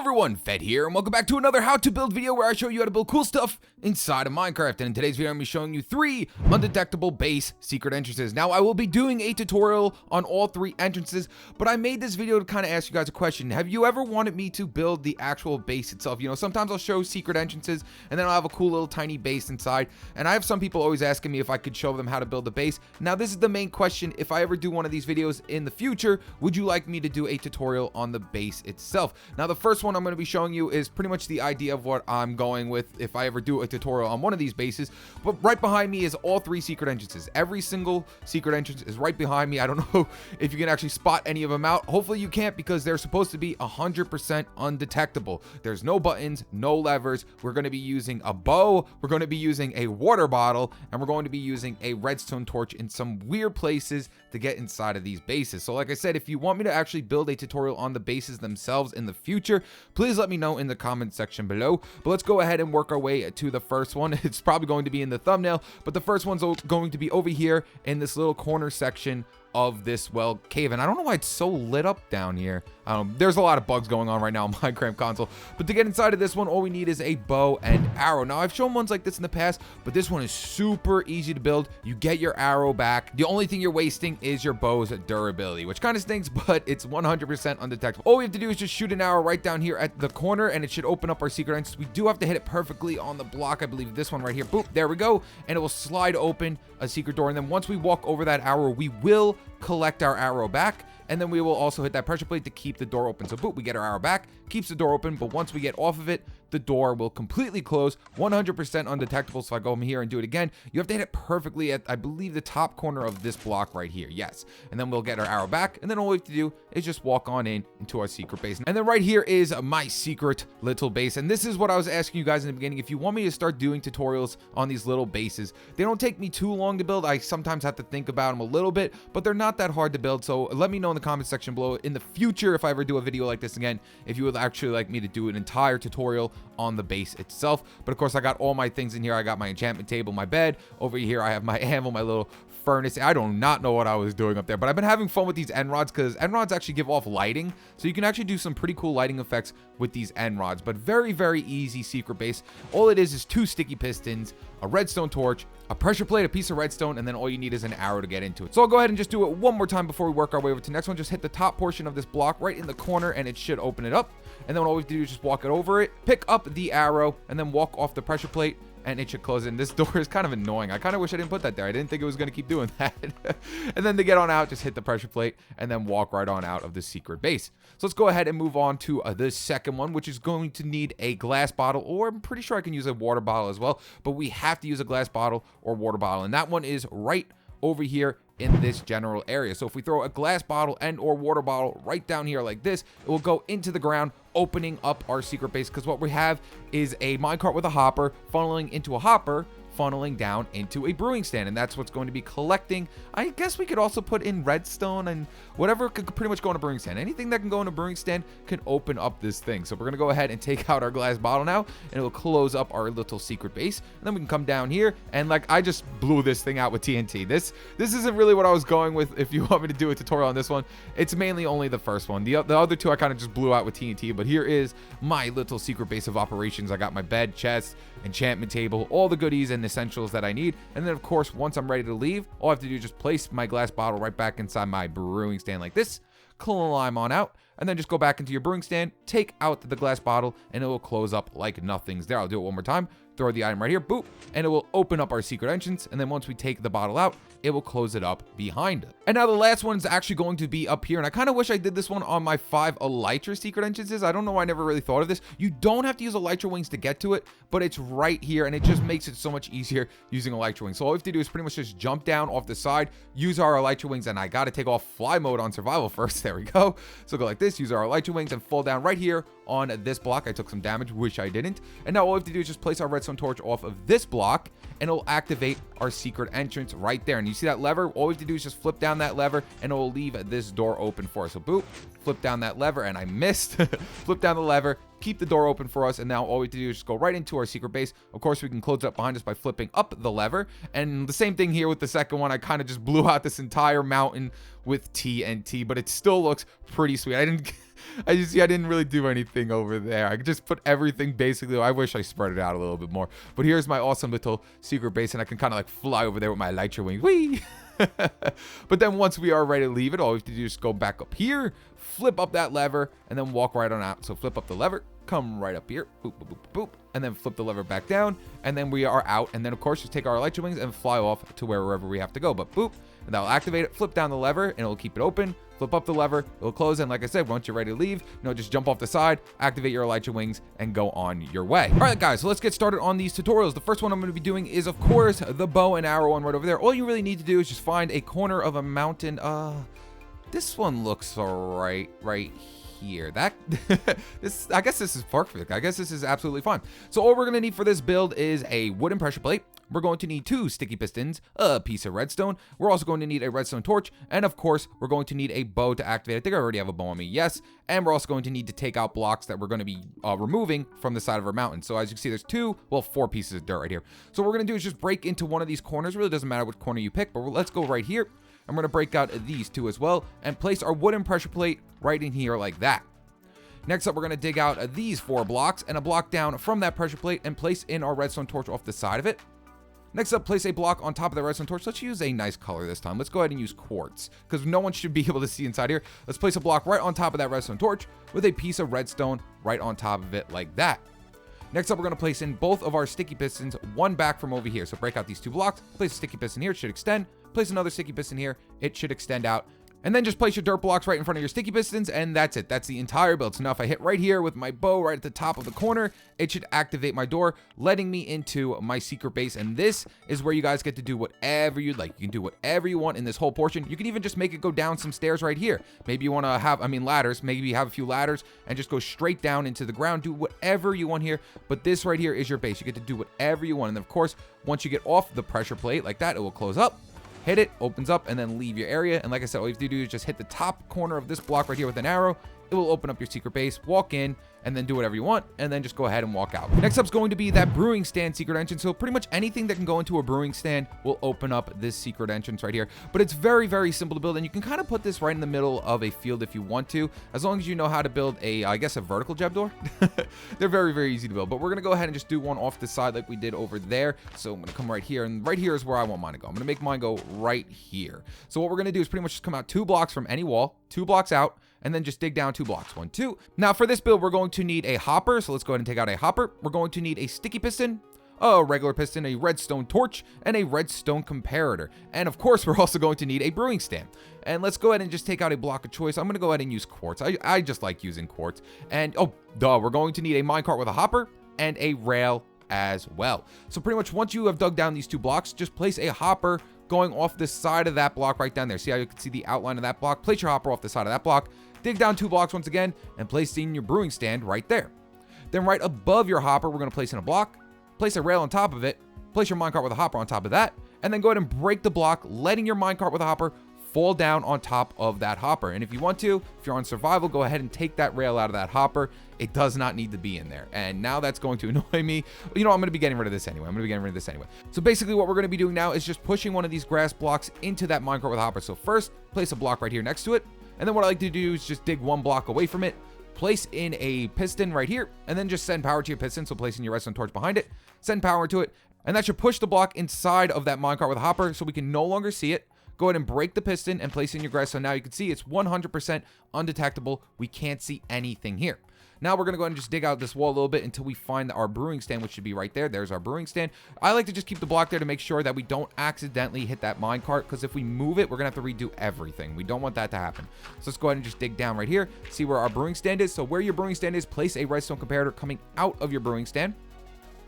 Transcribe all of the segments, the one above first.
everyone, Fed here, and welcome back to another how to build video where I show you how to build cool stuff inside of Minecraft. And in today's video, I'm going to be showing you 3 undetectable base secret entrances. Now, I will be doing a tutorial on all 3 entrances, but I made this video to kind of ask you guys a question. Have you ever wanted me to build the actual base itself? You know, sometimes I'll show secret entrances, and then I'll have a cool little tiny base inside. And I have some people always asking me if I could show them how to build a base. Now, this is the main question. If I ever do one of these videos in the future, would you like me to do a tutorial on the base itself? Now, the first one I'm going to be showing you is pretty much the idea of what I'm going with if I ever do a tutorial on one of these bases. But right behind me is all 3 secret entrances. Every single secret entrance is right behind me. I don't know if you can actually spot any of them out. Hopefully you can't, because they're supposed to be 100% undetectable. There's no buttons, no levers. We're going to be using a bow, we're going to be using a water bottle, and we're going to be using a redstone torch in some weird places to get inside of these bases. So like I said, if you want me to actually build a tutorial on the bases themselves in the future, please let me know in the comment section below. But let's go ahead and work our way to the first one. It's probably going to be in the thumbnail, but the first one's going to be over here in this little corner section of this, well, cave. And I don't know why it's so lit up down here. There's a lot of bugs going on right now on Minecraft console, but to get inside of this one, all we need is a bow and arrow. Now, I've shown ones like this in the past, but this one is super easy to build. You get your arrow back. The only thing you're wasting is your bow's durability, which kind of stinks, but it's 100% undetectable. All we have to do is just shoot an arrow right down here at the corner, and it should open up our secret entrance. We do have to hit it perfectly on the block. I believe this one right here. Boop, there we go, and it will slide open a secret door. And then once we walk over that arrow, we will collect our arrow back, and then we will also hit that pressure plate to keep the door open. So boop, we get our arrow back, keeps the door open, but once we get off of it, the door will completely close, 100% undetectable. So if I go in here and do it again, you have to hit it perfectly at, I believe, the top corner of this block right here. Yes. And then we'll get our arrow back, and then all we have to do is just walk on into our secret base. And then right here is my secret little base. And this is what I was asking you guys in the beginning. If you want me to start doing tutorials on these little bases, they don't take me too long to build. I sometimes have to think about them a little bit, but they're not that hard to build. So let me know in the comment section below in the future, if I ever do a video like this again, if you would actually like me to do an entire tutorial on the base itself. But of course, I got all my things in here. I got my enchantment table, my bed. Over here, I have my anvil, my little furnace. I do not know what I was doing up there, but I've been having fun with these end rods, because end rods actually give off lighting, so you can actually do some pretty cool lighting effects with these end rods. But very, very easy secret base. All it is 2 sticky pistons, a redstone torch, a pressure plate, a piece of redstone, and then all you need is an arrow to get into it. So I'll go ahead and just do it one more time before we work our way over to the next one. Just hit the top portion of this block right in the corner, and it should open it up. And then all we have to do is just walk it over it, pick up the arrow, and then walk off the pressure plate, and it should close in. This door is kind of annoying. I kind of wish I didn't put that there. I didn't think it was going to keep doing that. And then to get on out, just hit the pressure plate and then walk right on out of the secret base. So let's go ahead and move on to the second one, which is going to need a glass bottle, or I'm pretty sure I can use a water bottle as well, but we have to use a glass bottle or water bottle. And that one is right over here in this general area. So if we throw a glass bottle and or water bottle right down here like this, it will go into the ground, opening up our secret base, because what we have is a minecart with a hopper funneling into a hopper, funneling down into a brewing stand, and that's what's going to be collecting. I guess we could also put in redstone and whatever could pretty much go in a brewing stand. Anything that can go in a brewing stand can open up this thing. So we're gonna go ahead and take out our glass bottle now, and it will close up our little secret base. And then we can come down here, and like, I just blew this thing out with TNT. This isn't really what I was going with. If you want me to do a tutorial on this one, it's mainly only the first one. The other 2 I kind of just blew out with TNT. But here is my little secret base of operations. I got my bed, chest, enchantment table, all the goodies and essentials that I need. And then of course, once I'm ready to leave, all I have to do is just place my glass bottle right back inside my brewing stand like this, climb on out, and then just go back into your brewing stand, take out the glass bottle, and it will close up like nothing's there. I'll do it one more time. Throw the item right here, boop, and it will open up our secret entrance. And then once we take the bottle out, it will close it up behind it. And now the last one is actually going to be up here, and I kind of wish I did this one on my 5 elytra secret entrances. I don't know why I never really thought of this. You don't have to use elytra wings to get to it, but it's right here, and it just makes it so much easier using elytra wings. So all we have to do is pretty much just jump down off the side, use our elytra wings, and I got to take off fly mode on survival first. There we go. So go like this, use our elytra wings, and fall down right here on this block. I took some damage, wish I didn't. And now all we have to do is just place our redstone torch off of this block, and it'll activate our secret entrance right there. And you see that lever? All we have to do is just flip down that lever, and it will leave this door open for us. So boop, flip down that lever, and I missed. Flip down the lever, keep the door open for us, and now all we have to do is just go right into our secret base. Of course, we can close it up behind us by flipping up the lever. And the same thing here with the second one. I kind of just blew out this entire mountain with TNT, but it still looks pretty sweet. I didn't As you see, I didn't really do anything over there. I just put everything basically. I wish I spread it out a little bit more. But here's my awesome little secret base, and I can kind of like fly over there with my elytra wings. Whee! But then once we are ready to leave it, all we have to do is go back up here, flip up that lever, and then walk right on out. So flip up the lever, come right up here, boop, boop, boop, boop, and then flip the lever back down, and then we are out. And then of course just take our elytra wings and fly off to wherever we have to go. But boop, and that'll activate it. Flip down the lever, and it'll keep it open. Flip up the lever, it'll close, and like I said, once you're ready to leave, just jump off the side, activate your elytra wings, and go on your way. All right, guys, so let's get started on these tutorials. The first one I'm going to be doing is, of course, the bow and arrow one right over there. All you really need to do is just find a corner of a mountain. This one looks right here. That I guess this is perfect. I guess this is absolutely fine. So all we're going to need for this build is a wooden pressure plate. We're going to need 2 sticky pistons, a piece of redstone. We're also going to need a redstone torch. And of course, we're going to need a bow to activate. I think I already have a bow on me. Yes. And we're also going to need to take out blocks that we're going to be removing from the side of our mountain. So as you can see, there's 4 pieces of dirt right here. So what we're going to do is just break into one of these corners. Really doesn't matter which corner you pick, but let's go right here. I'm going to break out these 2 as well and place our wooden pressure plate right in here like that. Next up, we're going to dig out these 4 blocks and a block down from that pressure plate and place in our redstone torch off the side of it. Next up, place a block on top of the redstone torch. Let's use a nice color this time. Let's go ahead and use quartz because no one should be able to see inside here. Let's place a block right on top of that redstone torch with a piece of redstone right on top of it like that. Next up, we're going to place in both of our sticky pistons, one back from over here. So break out these 2 blocks, place a sticky piston here, it should extend. Place another sticky piston here, it should extend out. And then just place your dirt blocks right in front of your sticky pistons, and that's it. That's the entire build. So now if I hit right here with my bow right at the top of the corner, it should activate my door, letting me into my secret base. And this is where you guys get to do whatever you'd like. You can do whatever you want in this whole portion. You can even just make it go down some stairs right here. Maybe you want to have, ladders. Maybe you have a few ladders and just go straight down into the ground. Do whatever you want here. But this right here is your base. You get to do whatever you want. And of course, once you get off the pressure plate like that, it will close up. Hit it, opens up, and then leave your area. And like I said, all you have to do is just hit the top corner of this block right here with an arrow. It will open up your secret base, walk in, and then do whatever you want, and then just go ahead and walk out. Next up is going to be that brewing stand secret entrance. So pretty much anything that can go into a brewing stand will open up this secret entrance right here. But it's very, very simple to build, and you can kind of put this right in the middle of a field if you want to, as long as you know how to build a, I guess, a vertical jab door. They're very, very easy to build, but we're going to go ahead and just do one off the side like we did over there. So I'm going to come right here, and right here is where I want mine to go. I'm going to make mine go right here. So what we're going to do is pretty much just come out 2 blocks from any wall, 2 blocks out, and then just dig down 2 blocks, 1, 2. Now for this build, we're going to need a hopper. So let's go ahead and take out a hopper. We're going to need a sticky piston, a regular piston, a redstone torch, and a redstone comparator. And of course, we're also going to need a brewing stand. And let's go ahead and just take out a block of choice. I'm going to go ahead and use quartz. I just like using quartz. And we're going to need a minecart with a hopper and a rail as well. So pretty much once you have dug down these 2 blocks, just place a hopper going off the side of that block right down there. See how you can see the outline of that block? Place your hopper off the side of that block. Dig down 2 blocks once again and place in your brewing stand right there. Then right above your hopper, we're going to place in a block, place a rail on top of it, place your minecart with a hopper on top of that, and then go ahead and break the block, letting your minecart with a hopper fall down on top of that hopper. And if you want to, if you're on survival, go ahead and take that rail out of that hopper. It does not need to be in there. And now that's going to annoy me. I'm going to be getting rid of this anyway. So basically what we're going to be doing now is just pushing one of these grass blocks into that minecart with a hopper. So first, place a block right here next to it. And then what I like to do is just dig 1 block away from it, place in a piston right here, and then just send power to your piston. So placing your redstone torch behind it, send power to it, and that should push the block inside of that minecart with a hopper so we can no longer see it. Go ahead and break the piston and place in your grass. So now you can see it's 100% undetectable. We can't see anything here. Now we're going to go ahead and just dig out this wall a little bit until we find our brewing stand, which should be right there. There's our brewing stand. I like to just keep the block there to make sure that we don't accidentally hit that minecart, because if we move it, we're going to have to redo everything. We don't want that to happen. So let's go ahead and just dig down right here, see where our brewing stand is. So where your brewing stand is, place a redstone comparator coming out of your brewing stand.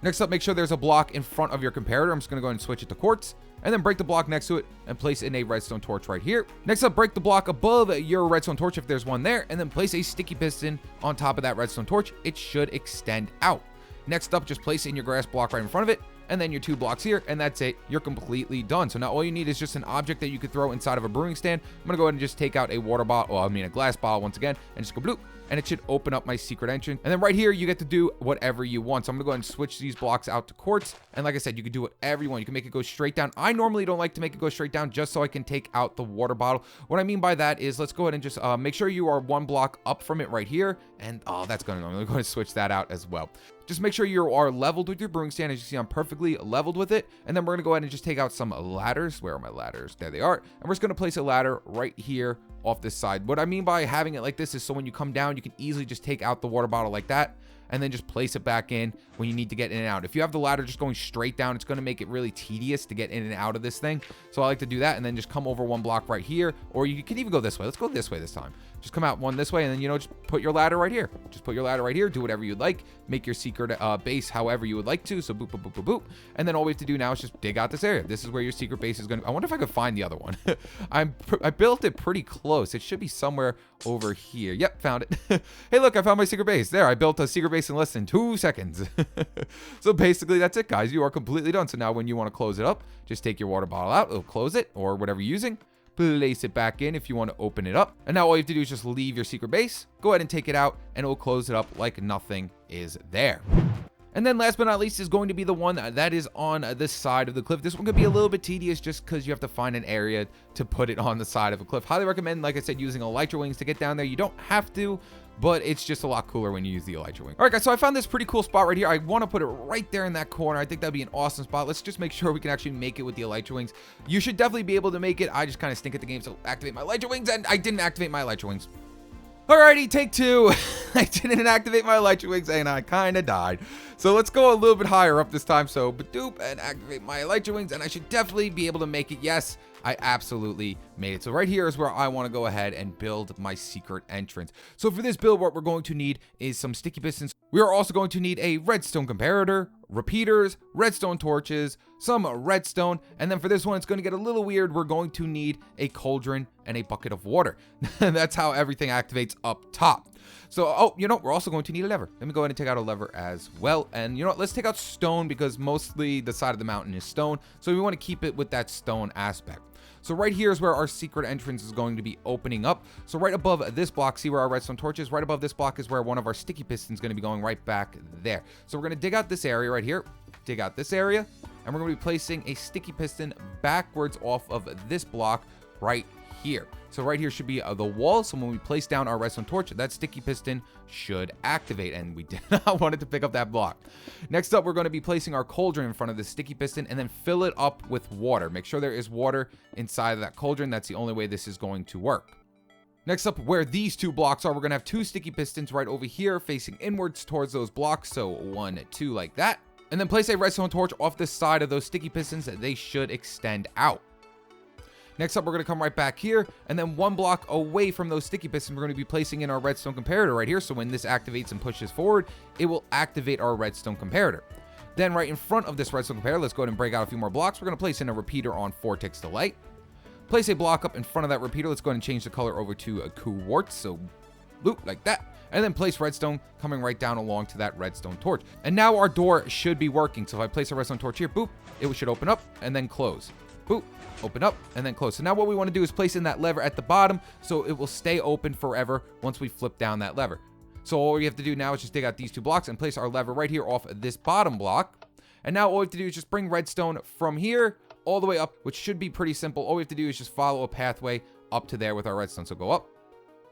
Next up, make sure there's a block in front of your comparator. I'm just going to go ahead and switch it to quartz, and then break the block next to it and place in a redstone torch right here. Next up, break the block above your redstone torch if there's one there, and then place a sticky piston on top of that redstone torch. It should extend out. Next up, just place in your grass block right in front of it, and then your 2 blocks here, and that's it. You're completely done. So now all you need is just an object that you could throw inside of a brewing stand. I'm going to go ahead and just take out a water bottle, a glass bottle once again, and just go bloop, and it should open up my secret entrance. And then right here, you get to do whatever you want. So I'm gonna go ahead and switch these blocks out to quartz. And like I said, you can do whatever you want. You can make it go straight down. I normally don't like to make it go straight down just so I can take out the water bottle. What I mean by that is, let's go ahead and just make sure you are one block up from it right here. And oh, that's gonna normally go ahead and switch that out as well. Just make sure you are leveled with your brewing stand. As you see, I'm perfectly leveled with it. And then we're gonna go ahead and just take out some ladders. Where are my ladders? There they are. And we're just gonna place a ladder right here off this side. What I mean by having it like this is so when you come down, you can easily just take out the water bottle like that, and then just place it back in when you need to get in and out. If you have the ladder just going straight down, it's going to make it really tedious to get in and out of this thing. So I like to do that and then just come over one block right here, or you can even go this way. Let's go this way this time. Just come out one this way, and then, you know, just put your ladder right here. Just put your ladder right here. Do whatever you'd like. Make your secret base however you would like to. So boop, boop, boop, boop, boop. And then all we have to do now is just dig out this area. This is where your secret base is going to... I wonder if I could find the other one. I built it pretty close. It should be somewhere over here. Yep, found it. Hey, look, I found my secret base. There, I built a secret base in less than 2 seconds. So basically, that's it, guys. You are completely done. So now when you want to close it up, just take your water bottle out. It'll close it, or whatever you're using. Place it back in if you want to open it up. And now all you have to do is just leave your secret base. Go ahead and take it out, and it will close it up like nothing is there. And then last but not least is going to be the one that is on this side of the cliff. This one could be a little bit tedious just because you have to find an area to put it on the side of a cliff. Highly recommend, like I said, using elytra wings to get down there. You don't have to, but it's just a lot cooler when you use the elytra wing. All right, guys, so I found this pretty cool spot right here. I want to put it right there in that corner. I think that'd be an awesome spot. Let's just make sure we can actually make it with the elytra wings. You should definitely be able to make it. I just kind of stink at the game, so activate my elytra wings, and I didn't activate my elytra wings. Alrighty, take two. I didn't activate my elytra wings, and I kind of died. So let's go a little bit higher up this time. So, badoop, and activate my elytra wings, and I should definitely be able to make it. Yes, I absolutely made it. So right here is where I want to go ahead and build my secret entrance. So for this build, what we're going to need is some sticky pistons. We are also going to need a redstone comparator, repeaters, redstone torches, some redstone, and then for this one, it's going to get a little weird. We're going to need a cauldron and a bucket of water. That's how everything activates up top. So, oh, you know, we're also going to need a lever. Let me go ahead and take out a lever as well. And you know what? Let's take out stone because mostly the side of the mountain is stone. So we want to keep it with that stone aspect. So right here is where our secret entrance is going to be opening up. So right above this block, see where our redstone torch is? Right above this block is where one of our sticky pistons is going to be going right back there. So we're going to dig out this area right here, dig out this area, and we're going to be placing a sticky piston backwards off of this block right here. So right here should be the wall. So when we place down our redstone torch, that sticky piston should activate, and we did not want it to pick up that block. Next up, we're going to be placing our cauldron in front of the sticky piston and then fill it up with water. Make sure there is water inside of that cauldron. That's the only way this is going to work. Next up, where these two blocks are, we're going to have two sticky pistons right over here facing inwards towards those blocks. So 1, 2 like that. And then place a redstone torch off the side of those sticky pistons. They should extend out. Next up, we're going to come right back here, and then one block away from those sticky pistons, we're going to be placing in our redstone comparator right here. So when this activates and pushes forward, it will activate our redstone comparator. Then right in front of this redstone comparator, let's go ahead and break out a few more blocks. We're going to place in a repeater on 4 ticks to light. Place a block up in front of that repeater. Let's go ahead and change the color over to a quartz. So loop like that. And then place redstone coming right down along to that redstone torch. And now our door should be working. So if I place a redstone torch here, boop, it should open up and then close. Boop, open up and then close. So now what we want to do is place in that lever at the bottom so it will stay open forever once we flip down that lever. So all we have to do now is just dig out these two blocks and place our lever right here off this bottom block. And now all we have to do is just bring redstone from here all the way up, which should be pretty simple. All we have to do is just follow a pathway up to there with our redstone. So go up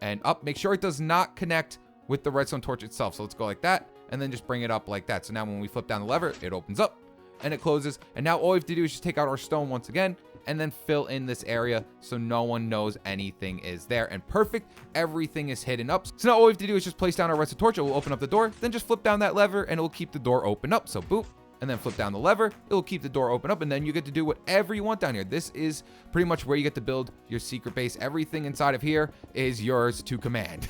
and up. Make sure it does not connect with the redstone torch itself. So let's go like that and then just bring it up like that. So now when we flip down the lever, it opens up and it closes. And now all we have to do is just take out our stone once again and then fill in this area so no one knows anything is there. And perfect, everything is hidden up. So now all we have to do is just place down our redstone torch. It will open up the door. Then just flip down that lever and it will keep the door open up. So boop, and then flip down the lever. It will keep the door open up, and then you get to do whatever you want down here. This is pretty much where you get to build your secret base. Everything inside of here is yours to command.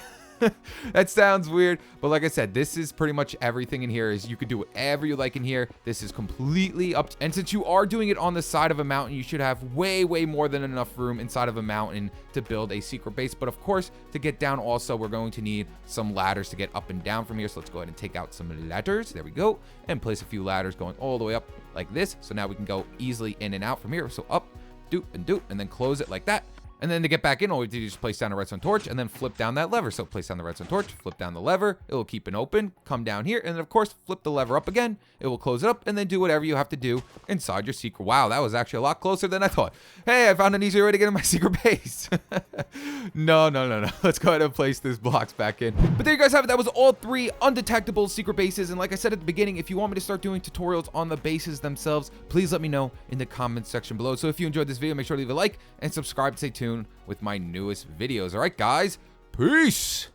That sounds weird, but like I said, this is pretty much everything in here. Is you could do whatever you like in here. This is completely up to, and since you are doing it on the side of a mountain, you should have way more than enough room inside of a mountain to build a secret base. But of course, to get down also, we're going to need some ladders to get up and down from here. So let's go ahead and take out some ladders. There we go, and place a few ladders going all the way up like this. So now we can go easily in and out from here. So up, doop, and then close it like that. And then to get back in, all we have to do is just place down a redstone torch and then flip down that lever. So place down the redstone torch, flip down the lever, it will keep it open, come down here, and then of course, flip the lever up again, it will close it up, and then do whatever you have to do inside your secret. Wow, that was actually a lot closer than I thought. Hey, I found an easier way to get in my secret base. No. Let's go ahead and place this blocks back in. But there you guys have it. That was all 3 undetectable secret bases. And like I said at the beginning, if you want me to start doing tutorials on the bases themselves, please let me know in the comments section below. So if you enjoyed this video, make sure to leave a like and subscribe to stay tuned with my newest videos. All right, guys, peace.